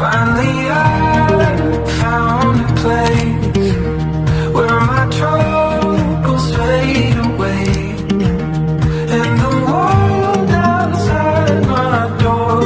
Finally I found a place where my troubles fade away, and the world outside my door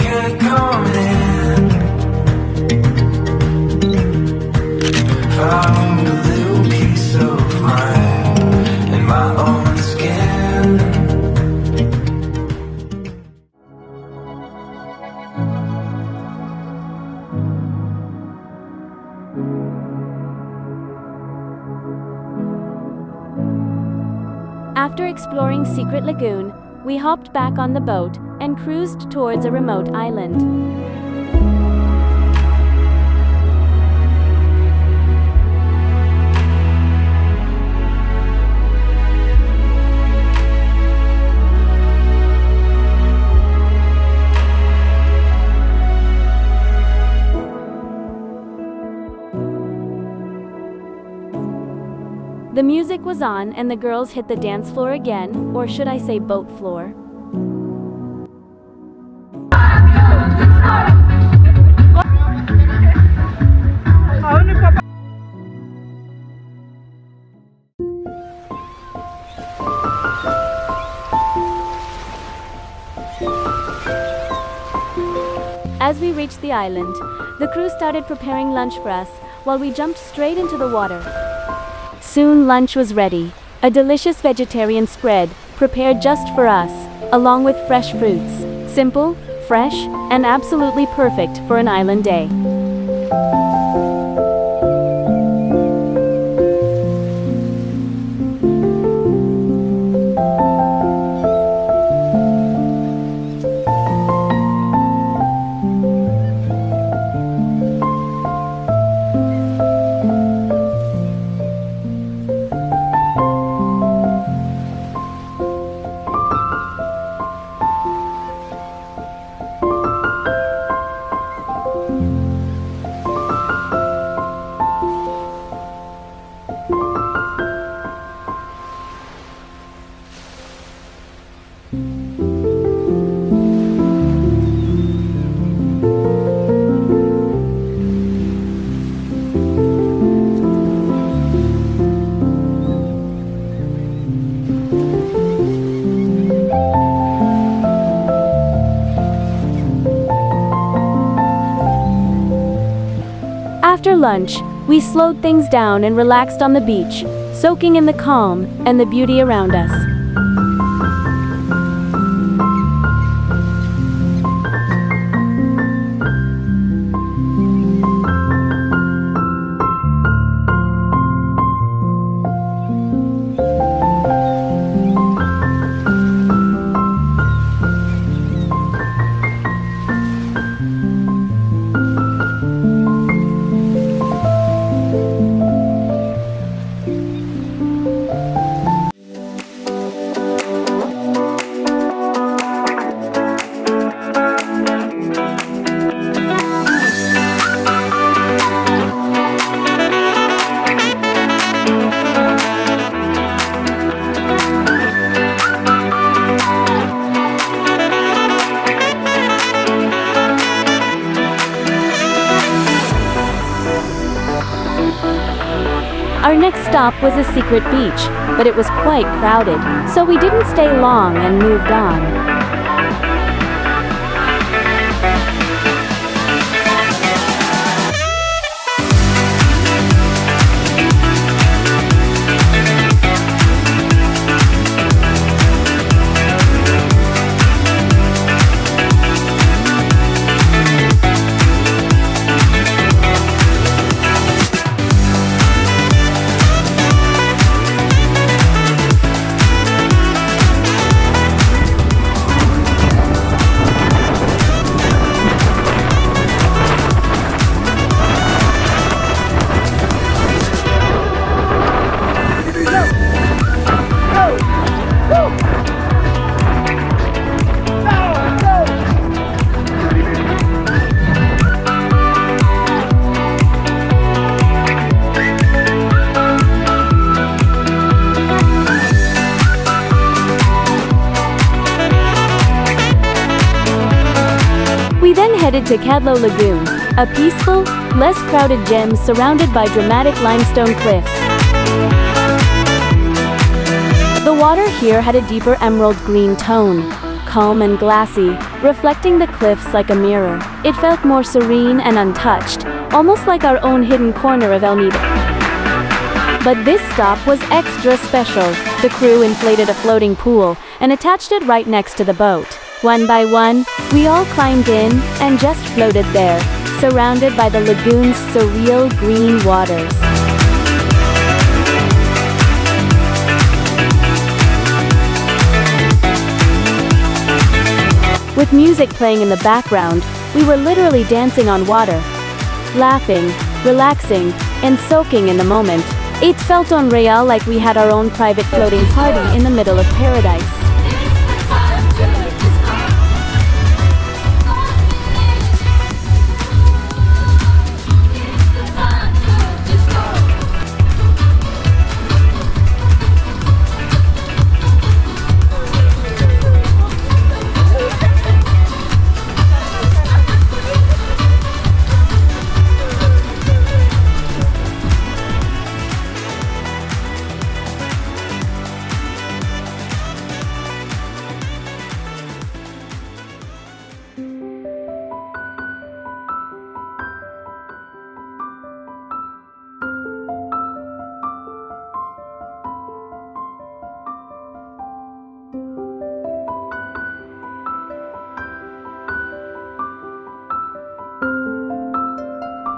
can't come in. Found a little piece of mind in my own skin. After exploring Secret Lagoon, we hopped back on the boat and cruised towards a remote island. The music was on and the girls hit the dance floor again, or should I say boat floor. As we reached the island, the crew started preparing lunch for us while we jumped straight into the water. Soon lunch was ready, a delicious vegetarian spread prepared just for us, along with fresh fruits. Simple, fresh, and absolutely perfect for an island day. After lunch, we slowed things down and relaxed on the beach, soaking in the calm and the beauty around us. Our next stop was a secret beach, but it was quite crowded, so we didn't stay long and moved on. We then headed to Cadlao Lagoon, a peaceful, less crowded gem surrounded by dramatic limestone cliffs. The water here had a deeper emerald green tone, calm and glassy, reflecting the cliffs like a mirror. It felt more serene and untouched, almost like our own hidden corner of elnido. But this stop was extra special. The crew inflated a floating pool and attached it right next to the boat. One by one, we all climbed in and just floated there, surrounded by the lagoon's surreal green waters. With music playing in the background, we were literally dancing on water, laughing, relaxing, and soaking in the moment. It felt unreal, like we had our own private floating party in the middle of paradise.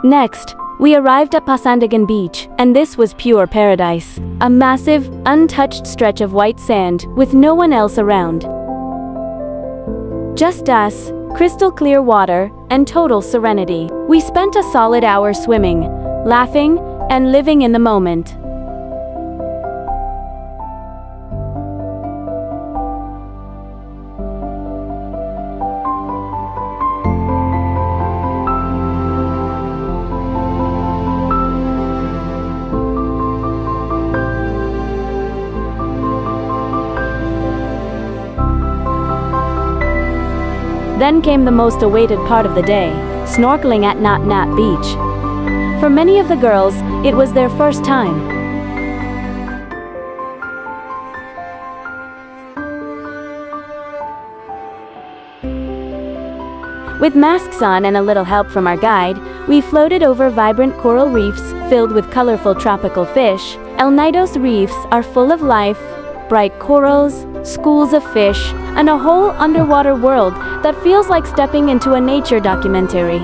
Next, we arrived at Pasandigan Beach, and this was pure paradise. A massive, untouched stretch of white sand, with no one else around. Just us, crystal clear water, and total serenity. We spent a solid hour swimming, laughing, and living in the moment. Then came the most awaited part of the day, snorkeling at Nat Nat Beach. For many of the girls, it was their first time. With masks on and a little help from our guide, we floated over vibrant coral reefs filled with colorful tropical fish. Elnido's reefs are full of life, bright corals, schools of fish, and a whole underwater world that feels like stepping into a nature documentary.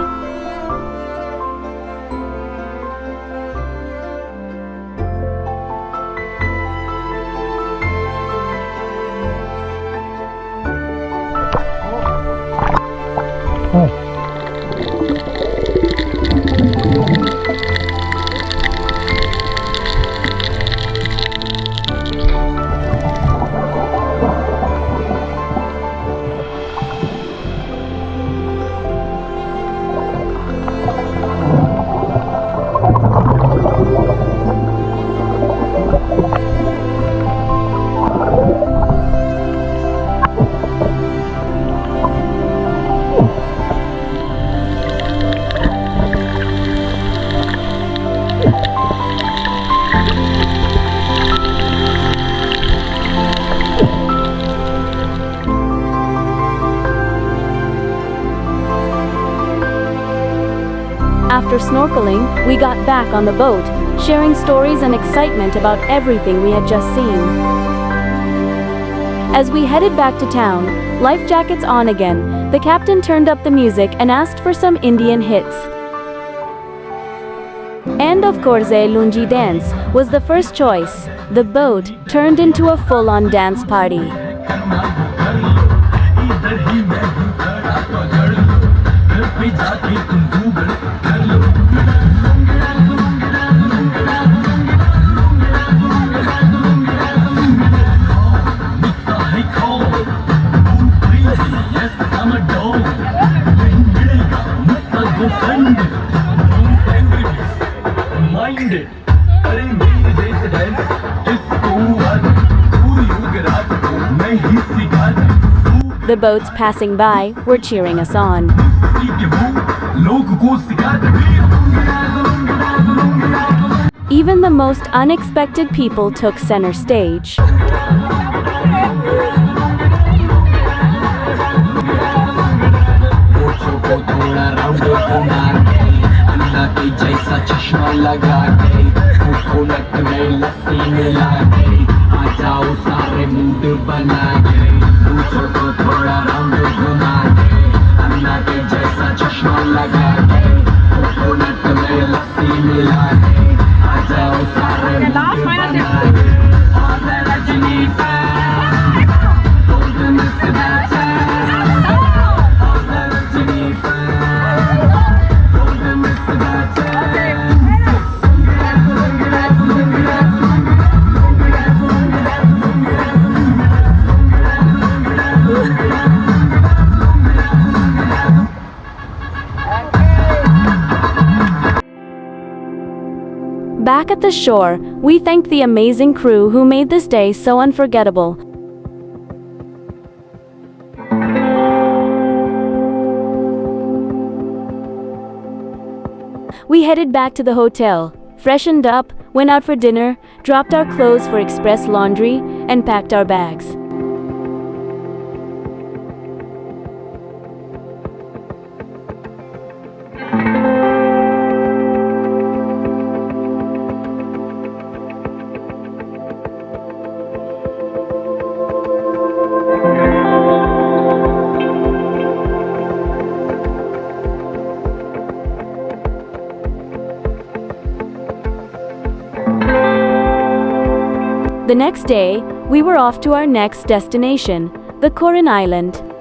After snorkeling, we got back on the boat, sharing stories and excitement about everything we had just seen. As we headed back to town, life jackets on again, the captain turned up the music and asked for some Indian hits. And of course, Lungi Dance was the first choice. The boat turned into a full-on dance party. The The boats passing by were cheering us on. Even the most unexpected people took center stage. Back at the shore, we thanked the amazing crew who made this day so unforgettable. We headed back to the hotel, freshened up, went out for dinner, dropped our clothes for express laundry, and packed our bags. The next day, we were off to our next destination, the Coron Island.